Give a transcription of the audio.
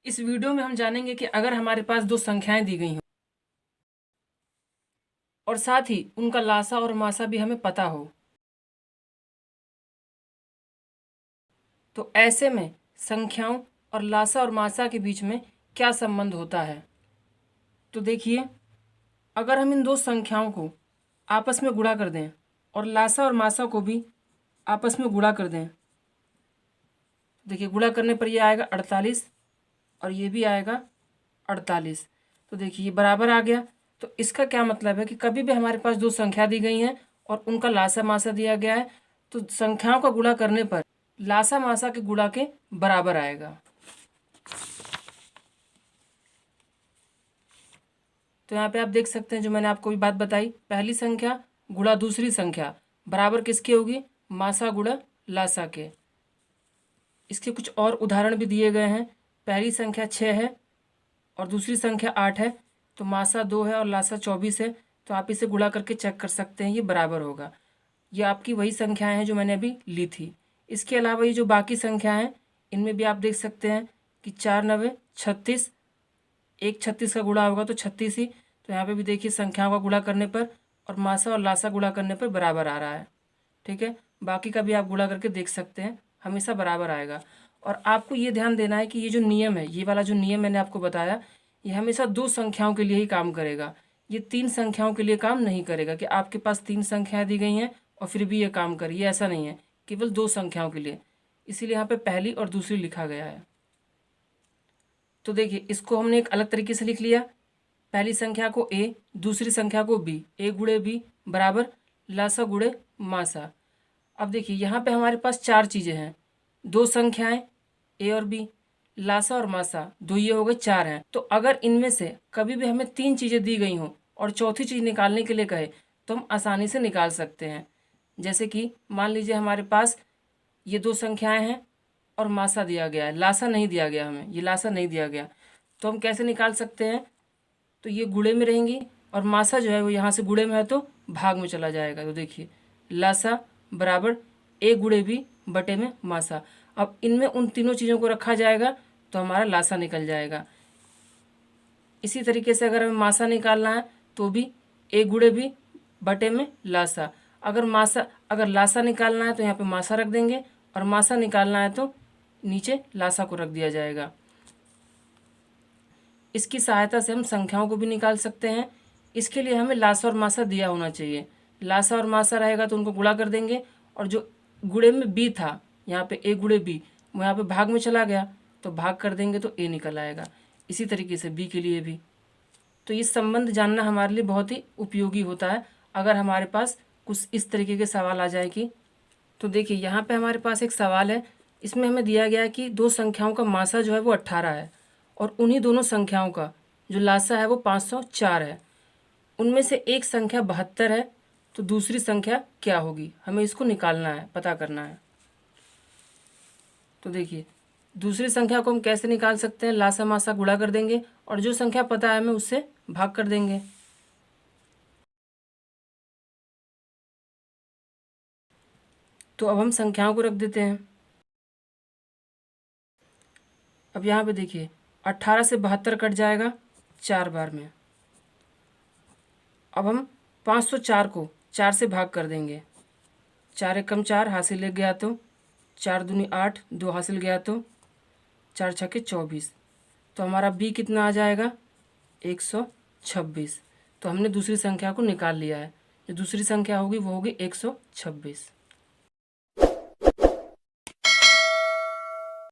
इस वीडियो में हम जानेंगे कि अगर हमारे पास दो संख्याएं दी गई हों और साथ ही उनका लासा और मासा भी हमें पता हो, तो ऐसे में संख्याओं और लासा और मासा के बीच में क्या संबंध होता है। तो देखिए, अगर हम इन दो संख्याओं को आपस में गुणा कर दें और लासा और मासा को भी आपस में गुणा कर दें, देखिए गुणा करने पर ये आएगा 48 और ये भी आएगा 48। तो देखिए ये बराबर आ गया। तो इसका क्या मतलब है कि कभी भी हमारे पास दो संख्या दी गई हैं और उनका लासा मासा दिया गया है, तो संख्याओं का गुणा करने पर लासा मासा के गुणा के बराबर आएगा। तो यहाँ पे आप देख सकते हैं जो मैंने आपको भी बात बताई, पहली संख्या गुणा दूसरी संख्या बराबर किसकी होगी, मासा गुणा लासा के। इसके कुछ और उदाहरण भी दिए गए हैं। पहली संख्या 6 है और दूसरी संख्या 8 है, तो मासा 2 है और लासा 24 है। तो आप इसे गुणा करके चेक कर सकते हैं, ये बराबर होगा। ये आपकी वही संख्याएं हैं जो मैंने अभी ली थी। इसके अलावा ये जो बाकी संख्याएं हैं, इनमें भी आप देख सकते हैं कि 4 9 36, एक 36 का गुणा होगा तो 36 ही। तो यहाँ पे भी देखिए संख्याओं का गुणा करने पर और मासा और लासा गुणा करने पर बराबर आ रहा है। ठीक है, बाकी का भी आप गुणा करके देख सकते हैं, हमेशा बराबर आएगा। और आपको ये ध्यान देना है कि ये जो नियम है, ये वाला जो नियम मैंने आपको बताया, ये हमेशा दो संख्याओं के लिए ही काम करेगा। ये तीन संख्याओं के लिए काम नहीं करेगा कि आपके पास तीन संख्याएं दी गई हैं और फिर भी ये काम करिए, ऐसा नहीं है, केवल दो संख्याओं के लिए। इसीलिए यहाँ पे पहली और दूसरी लिखा गया है। तो देखिए इसको हमने एक अलग तरीके से लिख लिया, पहली संख्या को ए, दूसरी संख्या को बी, ए गुणे बी बराबर लासा गुणे मासा। अब देखिए यहाँ पे हमारे पास चार चीज़ें हैं, दो संख्याएं ए और बी, लासा और मासा, दो ये हो गए, चार हैं। तो अगर इनमें से कभी भी हमें तीन चीज़ें दी गई हों और चौथी चीज़ निकालने के लिए कहे तो हम आसानी से निकाल सकते हैं। जैसे कि मान लीजिए हमारे पास ये दो संख्याएं हैं और मासा दिया गया है, लासा नहीं दिया गया, हमें ये लासा नहीं दिया गया, तो हम कैसे निकाल सकते हैं। तो ये गुणे में रहेंगी और मासा जो है वो यहाँ से गुणे में है तो भाग में चला जाएगा। तो देखिए लासा बराबर ए गुणे बी बटे में मासा। अब इनमें उन तीनों चीज़ों को रखा जाएगा तो हमारा लासा निकल जाएगा। इसी तरीके से अगर हमें मासा निकालना है तो भी ए गुणे बी बटे में लासा। अगर लासा निकालना है तो यहाँ पे मासा रख देंगे और मासा निकालना है तो नीचे लासा को रख दिया जाएगा। इसकी सहायता से हम संख्याओं को भी निकाल सकते हैं। इसके लिए हमें लासा और मासा दिया होना चाहिए। लासा और मासा रहेगा तो उनको गुणा कर देंगे और जो गुणे में बी था, यहाँ पे ए गुणे बी, वो यहाँ पे भाग में चला गया तो भाग कर देंगे तो ए निकल आएगा। इसी तरीके से बी के लिए भी। तो ये संबंध जानना हमारे लिए बहुत ही उपयोगी होता है अगर हमारे पास कुछ इस तरीके के सवाल आ जाए कि। तो देखिए यहाँ पे हमारे पास एक सवाल है, इसमें हमें दिया गया है कि दो संख्याओं का मासा जो है वो 18 है और उन्हीं दोनों संख्याओं का जो लासा है वो 504 है। उनमें से एक संख्या 72 है, तो दूसरी संख्या क्या होगी, हमें इसको निकालना है, पता करना है। तो देखिए दूसरी संख्या को हम कैसे निकाल सकते हैं, लासा मासा गुणा कर देंगे और जो संख्या पता है हमें उससे भाग कर देंगे। तो अब हम संख्याओं को रख देते हैं। अब यहाँ पे देखिए 18 से 72 कट जाएगा 4 बार में। अब हम 504 को 4 से भाग कर देंगे, 4 एकम 4 हासिल ले गया तो 4 दूनी 8, 2 हासिल गया तो 4 छक्के 24। तो हमारा बी कितना आ जाएगा, 126। तो हमने दूसरी संख्या को निकाल लिया है, जो दूसरी संख्या होगी वो होगी 126।